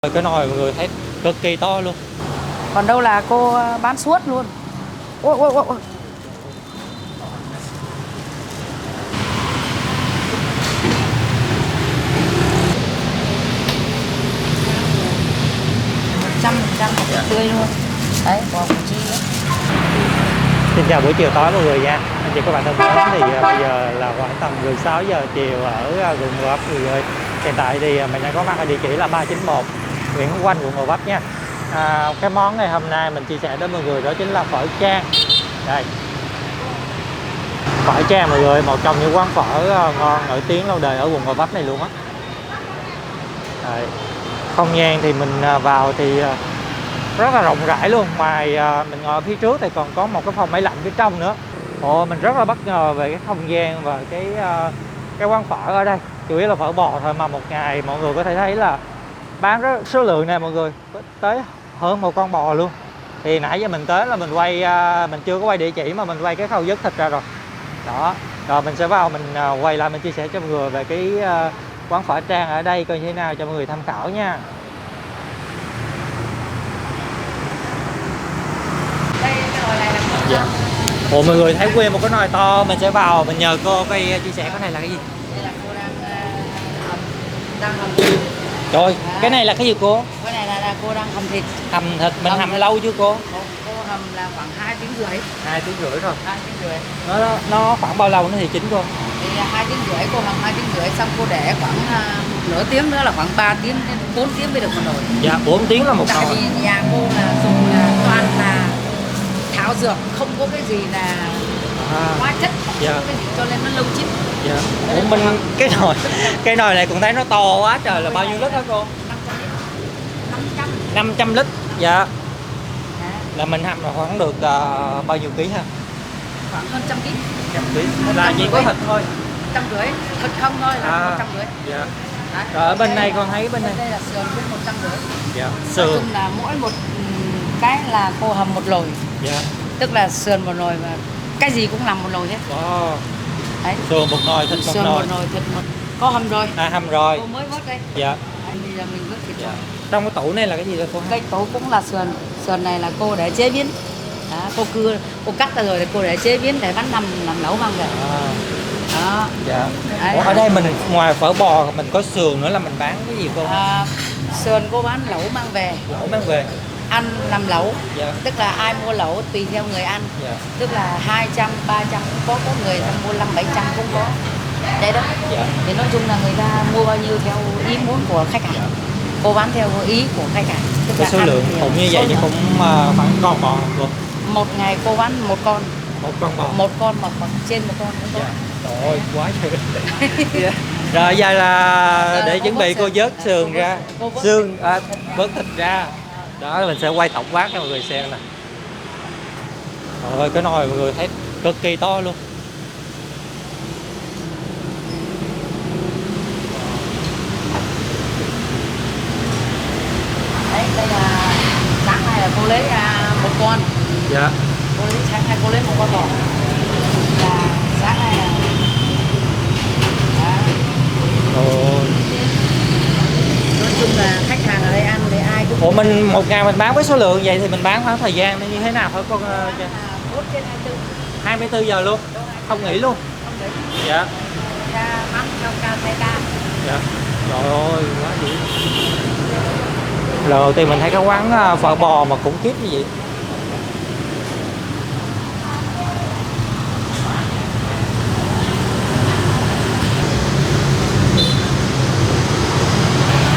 Cái nồi mọi người thấy cực kỳ to luôn. Còn đâu là cô bán suốt luôn. Ôi ôi ôi ôi. Trăm tươi luôn. Đấy, còn chi nữa. Xin chào buổi chiều tối mọi người nha. Anh chị các bạn thân mến, thì bây giờ là khoảng tầm 16 giờ chiều ở quận Gò Vấp mọi người. Hiện tại thì mình đang có mặt ở địa chỉ là 391 Nguyễn Hữu Quanh, quận Gò Vấp nha. Cái món ngày hôm nay mình chia sẻ đến mọi người đó chính là phở Trang. Đây, phở Trang mọi người, một trong những quán phở ngon nổi tiếng lâu đời ở quận Gò Vấp này luôn á. Không gian thì mình vào thì rất là rộng rãi luôn. Ngoài mình ngồi ở phía trước thì còn có một cái phòng máy lạnh phía trong nữa. Mình rất là bất ngờ về cái không gian và cái quán phở ở đây. Chủ yếu là phở bò thôi mà một ngày mọi người có thể thấy là bán rất số lượng này mọi người, tới hơn một con bò luôn. Thì nãy giờ mình tới là mình quay, mình chưa có quay địa chỉ mà mình quay cái khâu dứt thịt ra rồi đó. Rồi mình sẽ vào mình quay lại mình chia sẻ cho mọi người về cái quán phở Trang ở đây coi như thế nào cho mọi người tham khảo nha. Đây cái nồi này là Dạ. Ủa mọi người thấy nguyên một cái nồi to, mình sẽ vào mình nhờ cô quay chia sẻ cái này là cái gì? đây là cô đang hầm. Trời ơi, cái này là cái gì cô? Cái này là cô đang hầm thịt. Hầm thịt mình hầm lâu chưa cô? Cô hầm là khoảng 2 tiếng rưỡi. 2 tiếng rưỡi rồi. 2 tiếng rưỡi. Nó khoảng bao lâu nữa thì chín cô? Thì là 2 tiếng rưỡi, cô hầm 2 tiếng rưỡi xong cô để khoảng nửa tiếng nữa là khoảng 3 tiếng đến 4 tiếng mới được một nồi. Dạ, 4 tiếng là một Tại nồi. vì nhà cô là dùng là toàn là thảo dược, không có cái gì là hóa chất, không Dạ. có cái gì cho nên nó lâu chín. Dạ. Ủa mình cái nồi này cũng thấy nó to quá trời, là bao nhiêu lít hả cô? 500. 500 lít. Dạ. Là mình hầm là khoảng được bao nhiêu ký ha? Khoảng hơn 100 kg. 100 ký. Là chỉ có thịt thôi. 150, thịt không thôi là 150. Dạ. Đấy. Rồi ở bên này con thấy bên này. Đây là sườn với 150. Dạ. Nói Sườn. chung là mỗi một cái là cô hầm một nồi. Dạ. Tức là sườn một nồi và cái gì cũng làm một nồi hết. Đấy. Sườn một nồi, thịt một Sườn nồi. một nồi, thịt một. Có hầm rồi. Hầm rồi. Cô mới vớt đây. Dạ. Bây giờ mình vớt thịt Dạ. rồi. Trong cái tủ này là cái gì đó cô? Cái tủ cũng là sườn. Sườn này là cô để chế biến. Đó, cô cắt ra rồi thì cô để chế biến để bán làm nấu mang về. Đó. Dạ. Đấy. Ủa, ở đây mình ngoài phở bò mình có sườn nữa là mình bán cái gì cô? Sườn cô bán lẩu mang về. Lẩu mang về. Ăn làm lẩu. Dạ. Tức là ai mua lẩu tùy theo người ăn. Dạ. Tức là 200, 300 cũng có người ta mua 500, 700 cũng có. Đấy đó. Dạ. Thì nói chung là người ta mua bao nhiêu theo ý muốn của khách hàng. Dạ. Cô bán theo ý của khách hàng. Tức Cái là số lượng cũng như vậy thì cũng khoảng con bò luôn. một ngày cô bán một con. Một con bò. Một con mà khoảng trên một con cũng có. Dạ. Trời ơi, quá trời. Dạ. Rồi giờ là để chuẩn bị cô vớt sườn ra. Xương vớt thịt ra. Đó mình sẽ quay tổng quát cho mọi người xem nè. Trời ơi, cái nồi mọi người thấy cực kỳ to luôn. Đấy, đây là sáng nay là cô lấy một con. Dạ. Cô lấy sáng nay cô lấy một con bò. Là sáng nay là nói chung là khách hàng ở đây ăn thì ai cũng. Ủa mình một ngày mình bán với số lượng vậy thì mình bán khoảng thời gian như thế nào hả con? 4/24. 24 giờ luôn, không nghỉ luôn. Không nghỉ. Dạ. Ra bán theo ca thay ca. Dạ. Trời ơi, quá dữ. Lần đầu tiên mình thấy cái quán phở bò mà khủng khiếp như vậy.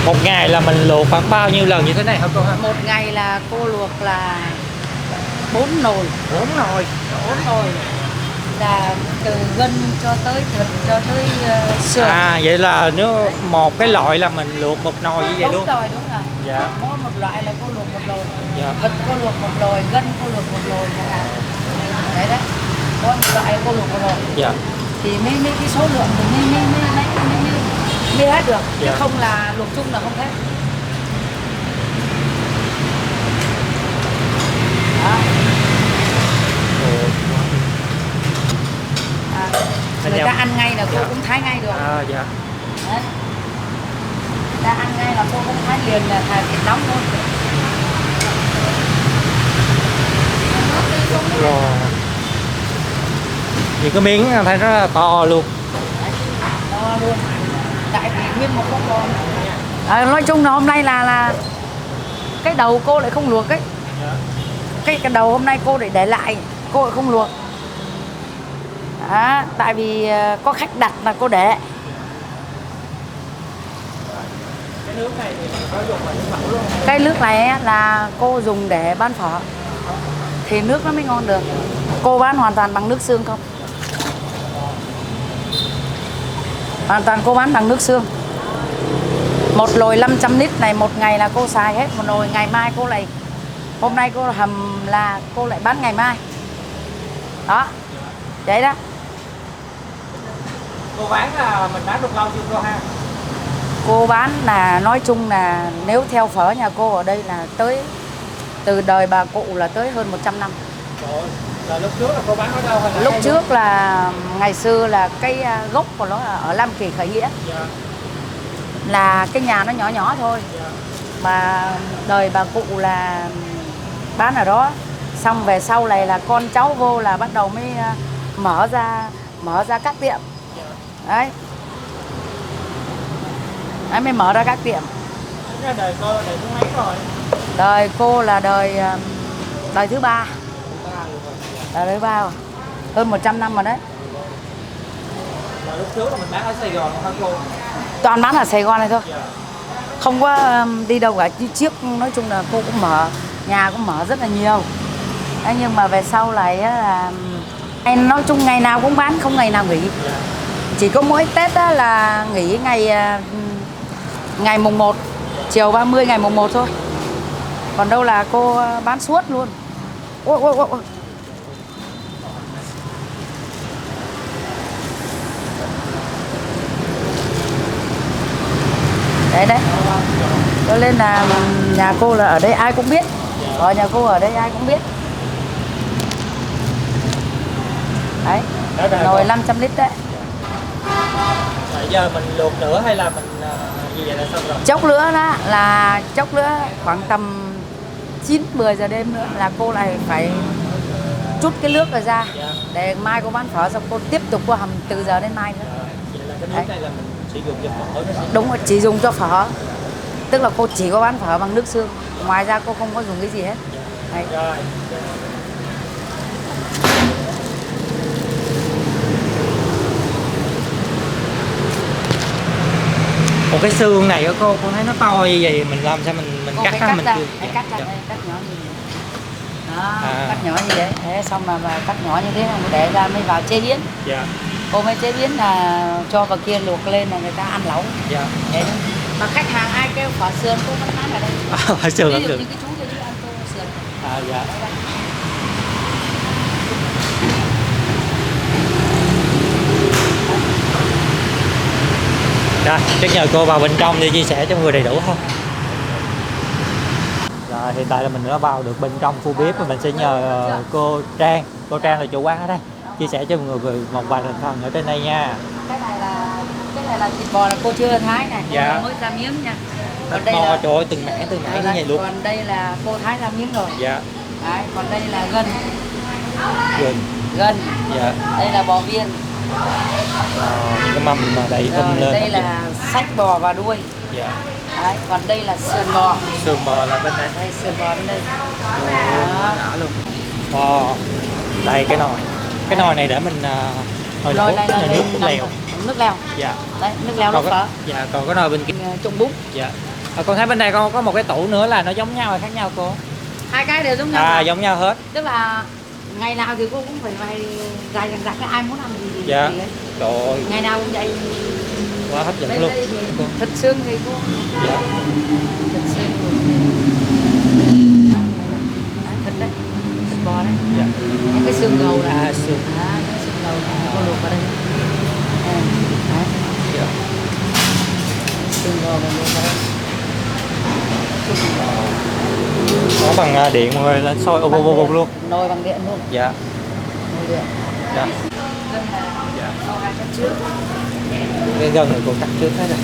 Một ngày là mình luộc khoảng bao nhiêu lần như thế này hả cô hả? Một ngày là cô luộc là 4 nồi. 4 nồi. 4 nồi là từ gân cho tới thịt cho tới sườn. Vậy là nếu một cái loại là mình luộc một nồi như vậy luôn. Đúng rồi. Dạ. Mỗi một loại là cô luộc một nồi. Dạ. Thịt cô luộc một nồi, gân cô luộc một nồi. Đấy đấy. Mỗi một loại cô luộc một nồi. Dạ. Thì mấy cái số lượng thì mới hết được. Chứ Dạ. không là luộc chung là không hết. Đó. Người ta ăn ngay là cô cũng thái ngay được. Dạ. Đấy. ta ăn ngay là cô không thái liền là thà thịt nóng luôn. Wow. Những cái miếng thấy rất là to luôn. To luôn. Tại vì nguyên một con bò. Nói chung là hôm nay là cái đầu cô lại không luộc ấy. Cái đầu hôm nay cô để lại, cô lại không luộc. Đó, tại vì có khách đặt là cô để. Cái nước này thì có dùng là nước mẫu luôn. Cái nước này là cô dùng để bán phở thì nước nó mới ngon được. Cô bán hoàn toàn bằng nước xương không. Hoàn toàn cô bán bằng nước xương. Một nồi 500 lít này một ngày là cô xài hết một nồi. Ngày mai cô lại, hôm nay cô hầm là cô lại bán ngày mai. Đó, vậy đó. Cô bán là mình bán được lâu chưa cô ha? Cô bán là nói chung là nếu theo phở nhà cô ở đây là tới từ đời bà cụ là tới hơn 100 năm. Trời, là lúc trước là cô bán ở đâu hay là Lúc trước là ngày xưa là cái gốc của nó ở Lam Kỳ Khởi Nghĩa. Dạ. Là cái nhà nó nhỏ nhỏ thôi. Dạ. Mà đời bà cụ là bán ở đó. Xong về sau này là con cháu vô là bắt đầu mới mở ra các tiệm. Đấy. Đấy mới mở ra các tiệm. Cái đời cô là đời thứ mấy rồi? Đời cô là đời thứ ba. Đời thứ ba rồi. Hơn 100 năm rồi đấy. Là lúc trước là mình bán ở Sài Gòn hả cô? Toàn bán ở Sài Gòn này thôi. Dạ. Không có đi đâu cả. Trước nói chung là cô cũng mở, nhà cũng mở rất là nhiều. Đấy, nhưng mà về sau này là nói chung ngày nào cũng bán, không ngày nào nghỉ. Dạ. Chỉ có mỗi Tết là nghỉ ngày mùng 1, chiều 30 ngày mùng 1 thôi. Còn đâu là cô bán suốt luôn. Ôi, ôi, ôi, ôi. Đấy đấy. Cho nên là nhà cô là ở đây ai cũng biết. Ở nhà cô ở đây ai cũng biết. Đấy. Nồi 500 lít đấy. Bây giờ mình luộc nữa hay là mình gì vậy là xong rồi? Chốc nữa đó là chốc nữa khoảng tầm 9-10 giờ đêm nữa là cô lại phải chút cái nước rồi ra. Dạ. Để mai cô bán phở xong cô tiếp tục cô hầm từ giờ đến mai nữa. Vậy là cái nước Đấy. này là mình sử dụng cho phở nó sẽ... Đúng rồi, chỉ dùng cho phở. Tức là cô chỉ có bán phở bằng nước xương. Ngoài ra cô không có dùng cái gì hết. Đấy. Rồi. Một cái xương này của cô thấy nó to như vậy mình làm sao mình Cô cắt phải ra cắt mình ra, chưa? phải cắt ra đây, cắt nhỏ như vậy. Đó, À. cắt nhỏ như vậy. Thế xong mà cắt nhỏ như thế là để ra mới vào chế biến. Dạ. Cô mới chế biến là cho vào kia luộc lên là người ta ăn lẩu. Dạ. Thế mà khách hàng ai kêu phở sườn cô vẫn bán ở đây. Phải sườn Ví lắm dụ được. như cái chú kia chú ăn tô sườn. À dạ. Rồi, chắc nhờ cô vào bên trong để chia sẻ cho mọi người đầy đủ không? Rồi, hiện tại là mình đã vào được bên trong khu bếp và mình sẽ nhờ cô Trang là chủ quán ở đây chia sẻ cho mọi người về một vài thành phần ở trên đây nha. Cái này là thịt bò là cô chưa thái này, cô Dạ. mới ra miếng nha. Thịt đây bò là trời ơi, từng mẻ như vậy luôn. Còn đây là cô thái ra miếng rồi. Dạ. Đấy, còn đây là gân. Gừng. Gân. Dạ. Đây là bò viên. Những cái mâm mà đậy lên. Đây là sách bò và đuôi. Dạ. Đấy, còn đây là sườn bò. Sườn bò là bên đây. Đây sườn bò bên đây. Đó. Nhỏ luôn. Đây cái nồi này để mình Nồi này là nước lèo. Nước lèo. Dạ. Đấy, nước lèo nước phở. Dạ, còn cái nồi bên kia Trụng bún. dạ. Con thấy bên đây có một cái tủ nữa là nó giống nhau hay khác nhau cô? Hai cái đều giống nhau. À, giống nhau hết. Tức là ngày nào thì cô cũng phải dài dằng cái ai muốn ăn gì thì Dạ. lấy. Trời ơi, Ngày nào cũng vậy. quá hấp dẫn Bên luôn. đây thì Cô. thịt xương thì cô. Dạ. Thịt xương. Đấy, thịt đấy. Thịt bò đấy. Dạ. Những cái xương gầu này. À, xương. Cái xương gầu này cô luộc vào đây. Đấy. Dạ. Xương gầu này luộc vào đây. Có bằng điện mọi người lên sôi ộp luôn. Nồi bằng điện luôn. Dạ. Nồi điện. Dạ. Gân là Dạ. nồi cắt trước. Cái gân này cô cắt trước hết rồi.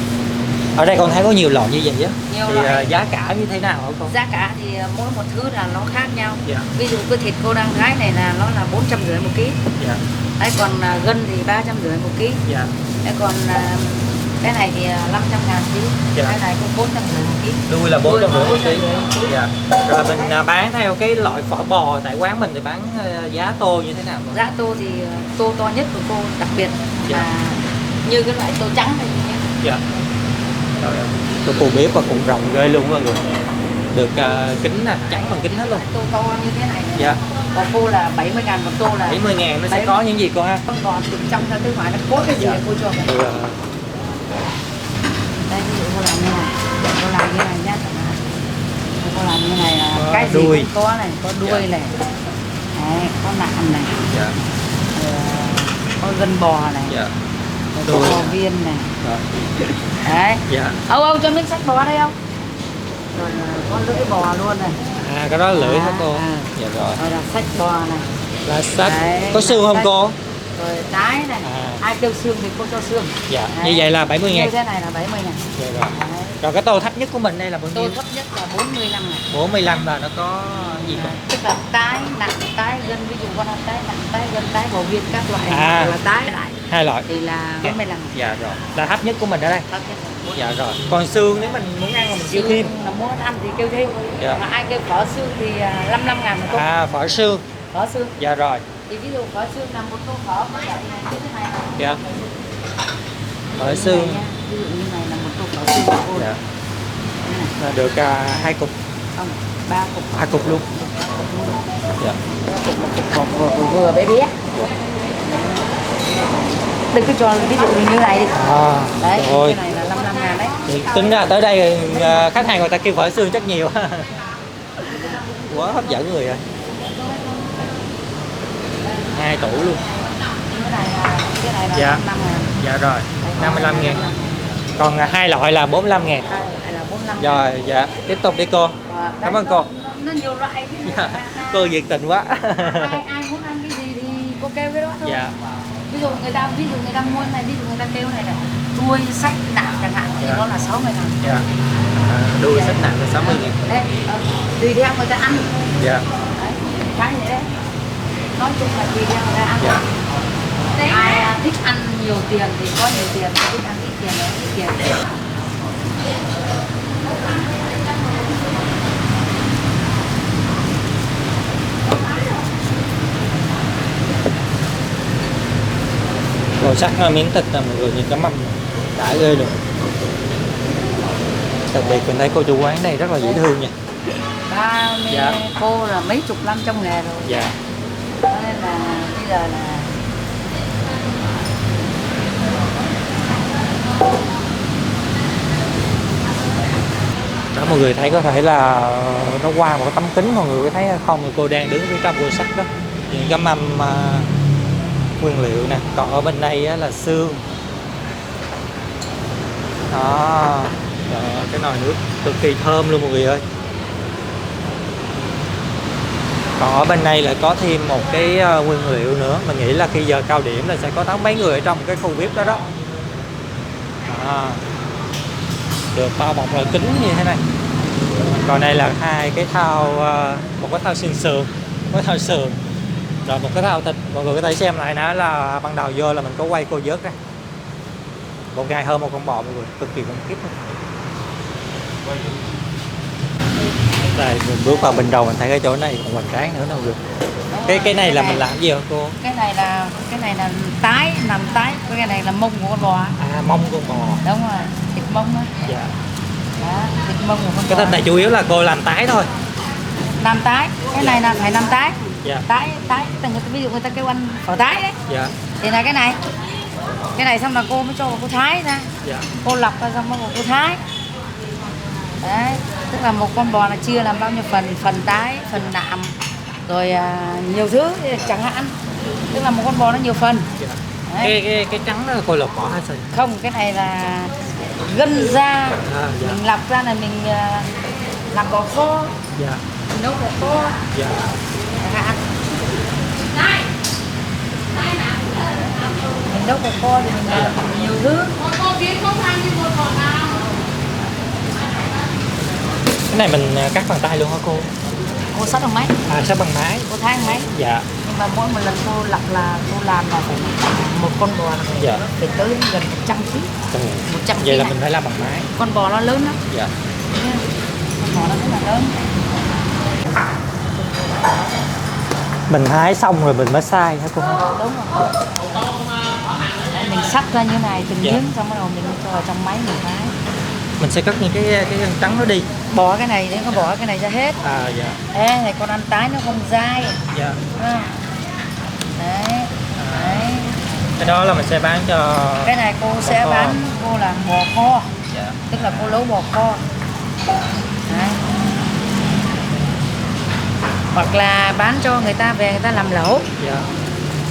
Ở đây con thấy có nhiều loại như vậy á. Nhiều Thì loại. giá cả như thế nào hả con? Giá cả thì mỗi một thứ là nó khác nhau. Dạ. Ví dụ cái thịt cô đang thái này là nó là 450 một ký. Dạ. Đấy, còn gân thì 350 một ký. Dạ. Đấy, còn cái này thì 500.000 ký. Dạ. Cái này cũng 450 một ký. Đuôi là 450 một ký. 450 Dạ. Rồi mình bán theo cái loại phở bò, tại quán mình thì bán giá tô như thế nào con? Giá tô thì tô to nhất của cô đặc biệt Dạ. là như cái loại tô trắng này. Dạ. Rồi, cái khu bếp và cũng rộng ghê luôn mọi người. Được kính nè, trắng bằng kính hết luôn. Tô to như thế này. Dạ. Còn cô là 70.000 một tô là 70.000 nó sẽ có những gì con ha? con bò từ trong ra tới ngoài nó cốt cái gì Dạ. là cô cho. Thì, Đây ví dụ cô làm như này, cô làm như này nhá. Cô làm như này là có cái gì đuôi. cũng có này, có đuôi Dạ. này. Đấy, có nạm này, dạ. có gân bò này, Dạ. có Đuôi bò nè. viên này. Rồi. Đấy. Dạ. Ông cho miếng sách bò đây không? Rồi con lưỡi bò luôn này. À, cái đó là lưỡi hả cô? À. Dạ rồi. Rồi là sách bò này. Lá sách. Đấy, Có xương không sách. cô? Rồi tái này. À. Ai kêu xương thì cô cho xương. Dạ. Đấy. Như vậy là 70.000. Như thế này là 70.000. Dạ rồi. Đấy. Rồi cái tô thấp nhất của mình đây là bao Tô nhiêu? thấp nhất là 45.000. 45 là nó có gì không? Tức là tái, nặng, tái, gân, ví dụ con ăn tái, nặng, tái, gân, tái, bò viên các loại À. là tái lại Hai loại. thì là 45. Dạ rồi. Là thấp nhất của mình ở đây. Thấp nhất là Dạ rồi. Còn xương nếu mình muốn ăn mà mình kêu thêm. là muốn ăn thì kêu thêm. Dạ. Mà ai kêu phở xương thì 55.000 một tô. À, phở xương. Phở xương. Dạ rồi. Thì ví dụ phở xương là một tô phở với lại như thế này. Dạ. Phở Như xương. này nha. Ví dụ như này là một tô phở xương của cô. Dạ. Thế này. Là được 2 cục. Không, 3 cục. 3 cục luôn. Dạ. Một vừa bé bé. Đừng cứ cho ví dụ như này đi. À, Đấy, rồi. cái này là 55.000 đấy. Thì tính ra tới đây khách hàng người ta kêu phở xương chắc nhiều. Quá hấp dẫn người rồi. 2 tủ luôn. Cái này là Dạ. 55.000. Dạ rồi. 55.000. Còn 2 loại là 45.000. Hai loại là 45.000. Rồi, dạ. Tiếp tục đi cô. Và Cảm đấy, ơn cô. Nó nhiều loại. Dạ. Cô nhiệt tình quá. ai muốn ăn cái gì thì cô kêu cái đó thôi. Dạ. Ví dụ người ta mua này, ví dụ người ta kêu này là đuôi sách nạm chẳng hạn thì Dạ. nó là 60.000. Dạ. Đuôi sách nặng là 60.000. Đấy, tùy theo người ta ăn. Dạ. Đấy, cái này đấy. Nói chung là tùy theo người ta ăn. Dạ. Ai thích ăn nhiều tiền thì có nhiều tiền, thích ăn ít tiền thì ít tiền. Màu sắc miếng thịt là mọi người nhìn cái mâm đã ghê luôn. Đặc biệt mình thấy cô chủ quán này rất là dễ thương nha. Ba mươi Dạ. cô là mấy chục năm trong nghề rồi. Dạ. Cho nên là bây giờ là Đó, mọi người thấy có thể là nó qua một cái tấm kính, mọi người có thấy không, thì cô đang đứng phía trong cô sách đó. Những cái mâm nguyên liệu nè, còn ở bên đây á, là xương đó. Đó, cái nồi nước cực kỳ thơm luôn mọi người ơi. Còn ở bên đây lại có thêm một cái nguyên liệu nữa, mình nghĩ là khi giờ cao điểm là sẽ có tám mấy người ở trong cái khu bếp đó đó. Đó. Được bao bọc là kính như thế này. Còn đây là hai cái thao, một cái thao xương sườn, một cái thao sườn, rồi một cái thao thịt. Mọi người có thể xem lại nó là ban đầu vô là mình có quay cô vớt ra. Một ngày hơn một con bò mọi người, cực kỳ khủng khiếp luôn. Đây mình bước vào bên đầu mình thấy cái chỗ này còn hoành tráng nữa đâu được. Cái này là mình làm gì hả cô? cái này là tái, nằm tái, cái này là mông của con bò. À, mông con bò. Đúng rồi, thịt mông á. Dạ. Đó, thịt mông của con Cái bò. thịt này chủ yếu là cô làm tái thôi. Làm tái, cái này là phải làm tái. Dạ. Tái, ví dụ người ta kêu ăn phở tái đấy. Dạ. Thì là cái này xong là cô mới cho vào cô thái ra. Dạ. Cô lọc ra xong rồi cô thái. Đấy, tức là một con bò là chia làm bao nhiêu phần tái, phần nạm, rồi nhiều thứ chẳng hạn. Tức là một con bò nó nhiều phần. Dạ. Đấy. Cái trắng đó là cô lọc bỏ hay sao? Không, cái này là gân ra. Dạ. Mình lọc ra là mình làm bò kho, Dạ. mình nấu bò kho Dạ. chẳng hạn. Mình nấu bò kho thì mình làm nhiều thứ. Cái này mình cắt bằng tay luôn hả cô? Cô sắt bằng máy. À, sắt bằng máy. Cô thái bằng máy. Dạ. Nhưng mà mỗi một lần cô lọc là cô làm là phải một con bò là Dạ. phải tới gần 100 kg. 100 kg. Vậy là này. mình phải làm bằng máy. Con bò nó lớn lắm. Dạ. Con bò nó rất là lớn. Mình thái xong rồi mình mới xay hả cô? Đúng rồi. Mình sắt ra như này từng Dạ. miếng xong bắt đầu mình cho vào trong máy mình thái. Mình sẽ cắt những cái gân trắng nó đi. Bỏ cái này để có bỏ cái này ra hết. À dạ. Ê, này con ăn tái nó không dai. Dạ. Đấy. Đấy. Cái đó là mình sẽ bán cho. Cái này cô sẽ kho. bán, cô làm bò kho. Dạ. Tức là cô nấu bò kho. Đấy. Hoặc là bán cho người ta về người ta làm lẩu. Dạ.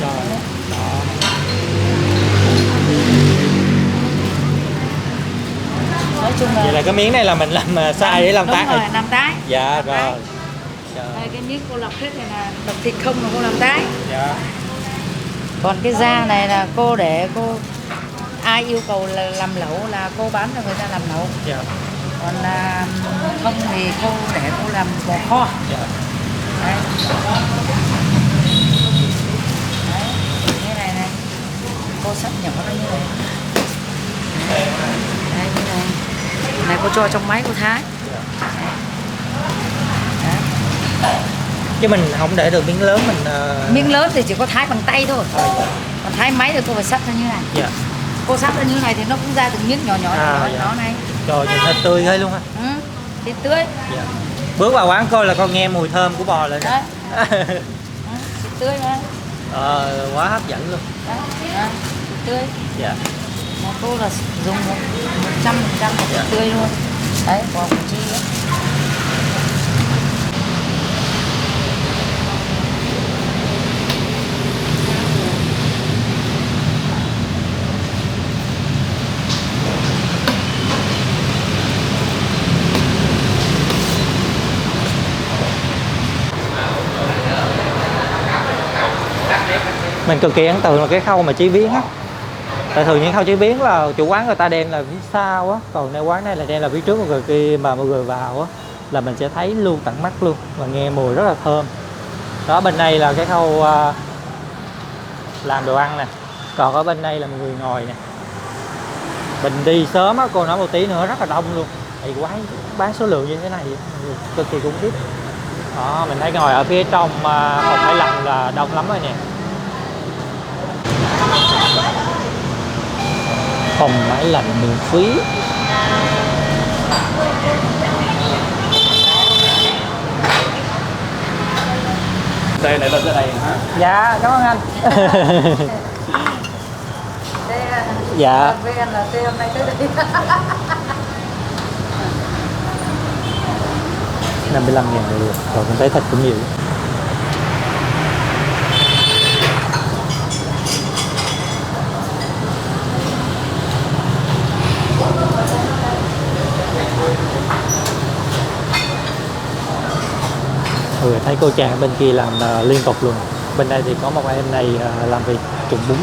Rồi. Đó. Nói chung là Vậy là cái miếng này là mình làm xay để làm đúng tái. rồi, làm tái. Dạ Làm tái. rồi. Đây, cái miếng cô lọc hết này là lọc thịt không là cô làm tái. Dạ. Còn cái da này là cô để cô ai yêu cầu là làm lẩu là cô bán cho người ta làm lẩu. Dạ. Còn là không thì cô để cô làm bò kho. Dạ. Đấy. Đấy. Như này này. Cô sắp nhỏ nó như này. Đấy. Đây như này. Này cô cho trong máy cô thái. Đấy. Chứ mình không để được miếng lớn mình. Miếng lớn thì chỉ có thái bằng tay thôi. Còn thái máy thì cô phải sắt ra như này. Dạ. Cô sắt ra như này thì nó cũng ra từng miếng nhỏ nhỏ dạ. nhỏ này. Trời, nhìn thịt tươi ghê luôn ha. Ừ. Thịt tươi. Dạ. Bước vào quán coi là con nghe mùi thơm của bò lên. Đấy. Thịt tươi mà. Quá hấp dẫn luôn. Đấy. Thịt tươi. Dạ. Mà cô là dùng 100% thịt tươi luôn. Đấy, bò củ chi ấy. Mình cực kỳ ấn tượng là cái khâu mà chế biến á. Tại thường những khâu chế biến là chủ quán người ta đem là phía sau á, cònในquán này là đem là phía trước, của người kia mà mọi người vào á là mình sẽ thấy luôn tận mắt luôn và nghe mùi rất là thơm. Đó, bên đây là cái khâu làm đồ ăn nè, còn ở bên đây là một người ngồi nè. Mình đi sớm á, cô nói một tí nữa rất là đông luôn, thì quán bán số lượng như thế này cực kỳ khủng khiếp. Đó, mình thấy ngồi ở phía trong phòng máy lạnh là đông lắm rồi nè. Phòng máy lạnh miễn phí. Đây này lên tới đây hả? Dạ, cảm ơn anh. Dạ. VNLT hôm nay tới đây. 55.000 được. Rồi mình thấy thịt cũng nhiều. Thấy cô chàng bên kia làm liên tục luôn. Bên đây thì có một em này làm việc trụng bún.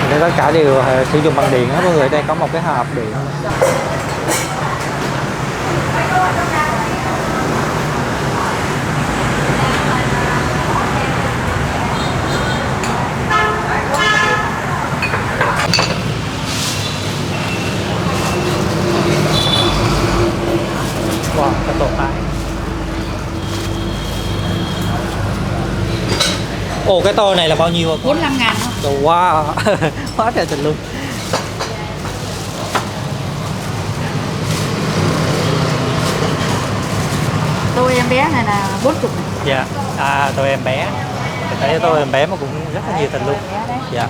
Đây tất cả đều sử dụng bằng điện hết mọi người. Đây có một cái hộp điện. Wow, cái tổ tái. Ồ, cái tô này là bao nhiêu ạ? 45.000 thôi. Wow, quá trời thịt luôn. Tôi em bé này là 40 này. Dạ, tôi em bé. Thấy tôi em bé mà cũng rất là nhiều thịt luôn. Dạ.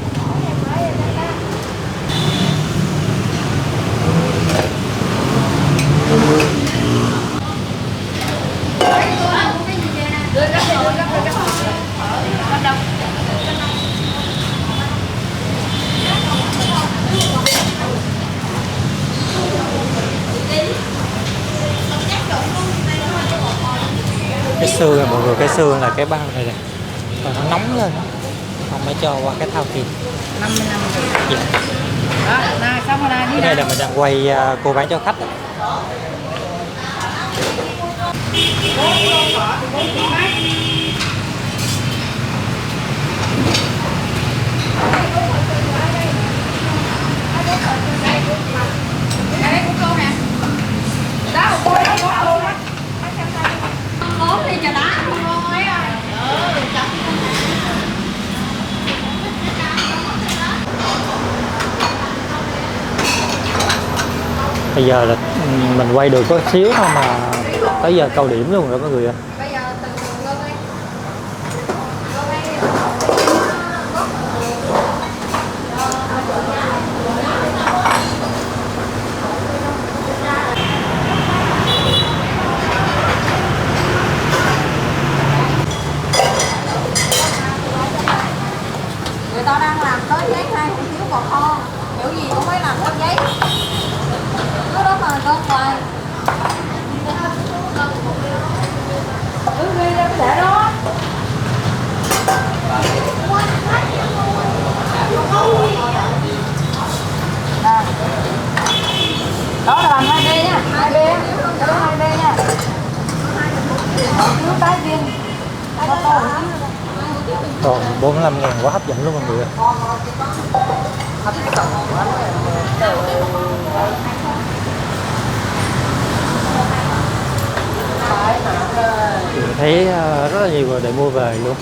Cái xương này mọi người, cái xương là cái băng này nè. Rồi nó nóng lên không mới cho qua cái thao kia. 55 nghìn. Dạ. Đó, này xong rồi này đi Cái này nào. là mình đang quay cô bán cho khách. Đây của cô nè. Đó của cô đó có luôn á. Món đi trà đá luôn ấy ơi. Bây giờ là mình quay được có xíu thôi mà tới giờ cao điểm luôn rồi mọi người ạ. Bây giờ từ luôn đi. Người ta đang làm tới giấy 2 hủ tiếu bò kho, kiểu gì cũng phải làm tới giấy. Cái đó mà con hoài. Cứ ghi ra cái để đó. Nè. Đó là làm 2B nha, 2B á. Cái đó 2B nha. Hủ tiếu tái viên. Nó to hủ tiếu. Còn 45.000 quá hấp dẫn luôn mọi người ạ. Mình thấy rất là nhiều người để mua về luôn.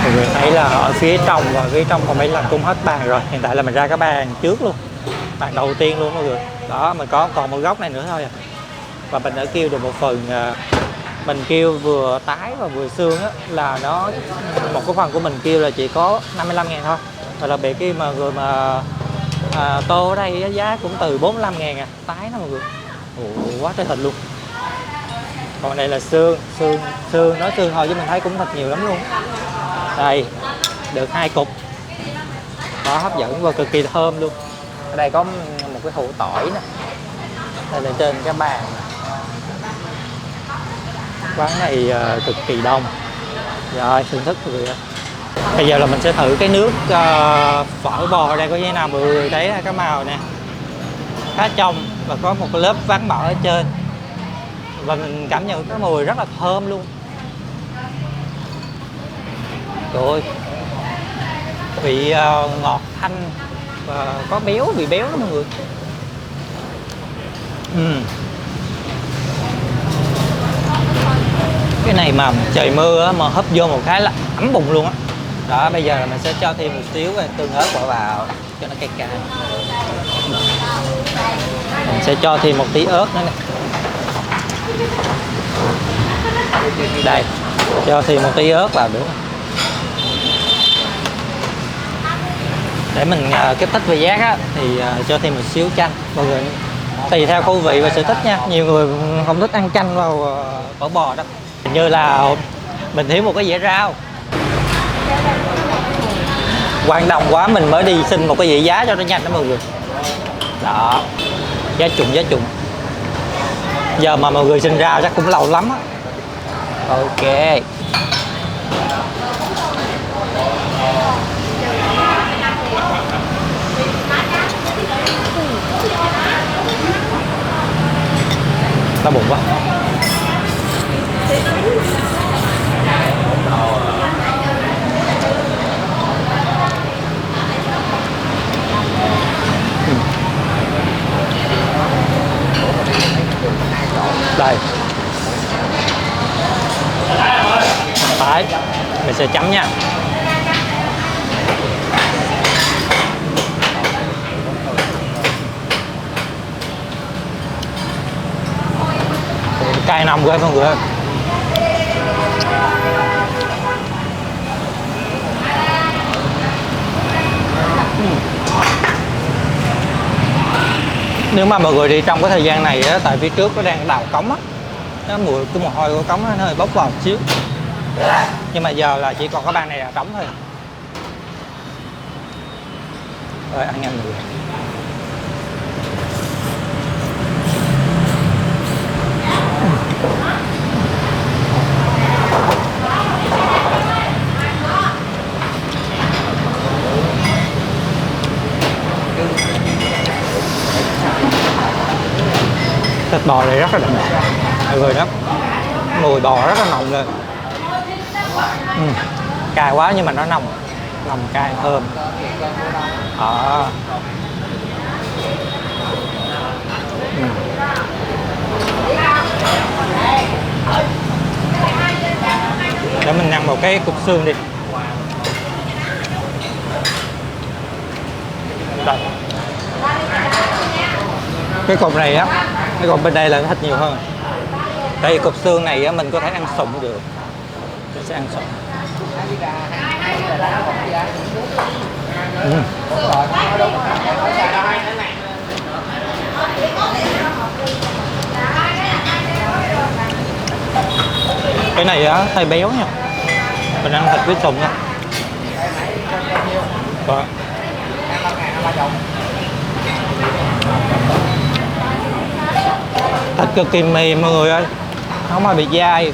Mọi người thấy là ở phía trong và phía trong còn mấy lần cung hết bàn rồi. Hiện tại là mình ra cái bàn trước luôn, bàn đầu tiên luôn mọi người. Đó, mình có còn một góc này nữa thôi à. Và mình đã kêu được một phần, mình kêu vừa tái và vừa xương á, là nó một cái phần của mình kêu là chỉ có 55.000 thôi. Và đặc biệt khi mà người mà tô ở đây giá cũng từ 45.000 à, tái đó mọi người. Ồ, quá trời thịt luôn. Còn này là xương nói xương thôi chứ mình thấy cũng thịt nhiều lắm luôn. Đây, được 2 cục. Đó, hấp dẫn và cực kỳ thơm luôn. Ở đây có một cái hũ tỏi nè. Đây là trên cái bàn. Quán này cực kỳ đông. Rồi, thưởng thức mọi người ạ. Bây giờ là mình sẽ thử cái nước phở bò. Ở đây có như nào mọi người thấy cái màu nè, khá trong và có một cái lớp ván bọ ở trên. Và mình cảm nhận cái mùi rất là thơm luôn. Trời ơi, vị ngọt thanh và có béo, vị béo đó mọi người. Cái này mà trời mưa á, mà hấp vô một cái là ấm bụng luôn á. Đó, bây giờ là mình sẽ cho thêm một xíu tương ớt bỏ vào cho nó cay cay. Mình sẽ cho thêm một tí ớt nữa nè. Đây, cho thêm một tí ớt vào nữa. Để mình kích thích vị giác á, thì cho thêm một xíu chanh. Mọi người tùy theo khẩu vị và sở thích nha. Nhiều người không thích ăn chanh vào phở bò đó. Hình như là mình thiếu một cái dĩa rau. Quan trọng quá mình mới đi xin một cái dĩa giá cho nó nhanh đó mọi người. Đó, giá trụng. Giờ mà mọi người xin rau chắc cũng lâu lắm á. Ok. Đau bụng quá. Đây. Đấy, mình sẽ chấm nha. Cay nồng quá mọi người ơi. Nếu mà mọi người đi trong cái thời gian này á, tại phía trước nó đang đào cống á, cái mùi hôi của cống nó hơi bốc vào một xíu. Nhưng mà giờ là chỉ còn có ban này là trống thôi. Rồi ăn nhanh mọi người. Thịt bò này rất là đậm đà mọi người đó, mùi bò rất là nồng lên. Cay quá nhưng mà nó nồng, nồng cay thơm. Để mình ăn một cái cục xương đi. Đây. Cái cục này á, cái cục bên đây là thịt nhiều hơn. Đây cục xương này á, mình có thể ăn sụng được. Mình sẽ ăn sụng. Cái này á hơi béo nha. Mình ăn thịt với sụng nha. Đó. Thịt cực kỳ mềm mọi người ơi, không mà bị dai.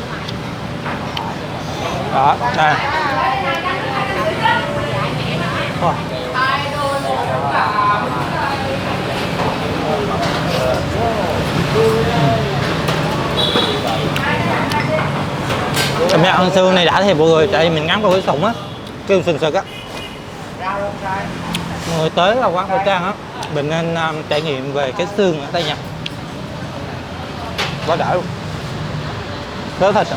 Đó, đây. Cảm nhận ăn xương này đã thiệt mọi người, tại vì mình ngắm vào cái sụng á, kêu sừng sực á. Mọi người tới là quán khẩu trang á, mình nên trải nghiệm về cái xương ở đây nha. Quá đã luôn. Đỡ thịt à.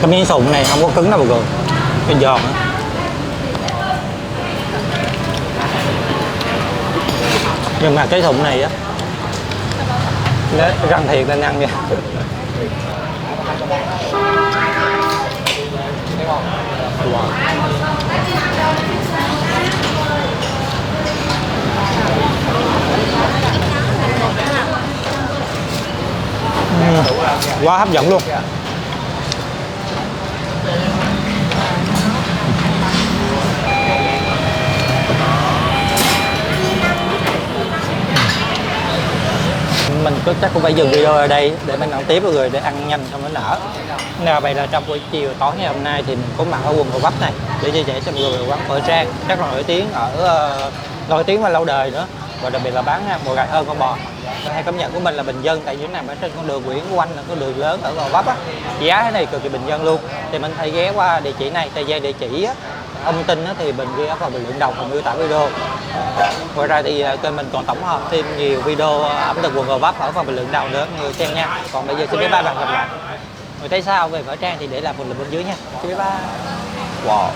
Cái miếng sụng này không có cứng đâu mọi người, cái giòn á. Nhưng mà cái sụng này á, nó răng thiệt nên ăn nha. Quá hấp dẫn luôn. Mình chắc cũng phải dừng video ở đây để mình ăn tiếp mọi người, để ăn nhanh không nó nở. Nào vậy là trong buổi chiều tối ngày hôm nay thì mình có mặt ở quận Gò Vấp này để chia sẻ cho mọi người về quán phở Trang rất là nổi tiếng và lâu đời nữa, và đặc biệt là bán bò gạch hơn con bò. Theo cảm nhận của mình là bình dân, tại vì nằm ở trên con đường Nguyễn Quanh là con đường lớn ở Gò Vấp á, giá thế này cực kỳ bình dân luôn. Thì mình hãy ghé qua địa chỉ này, tại địa chỉ á, thông tin á, thì mình ghi ở phần bình luận đầu phần miêu tả video. Ngoài ra thì kênh mình còn tổng hợp thêm nhiều video ẩm thực quận Gò Vấp ở phần bình luận đầu nữa người xem nha. Còn bây giờ xin bye bye và hẹn gặp lại. Người thấy sao về phở Trang thì để lại phần bình luận bên dưới nha. Bye bye. Wow.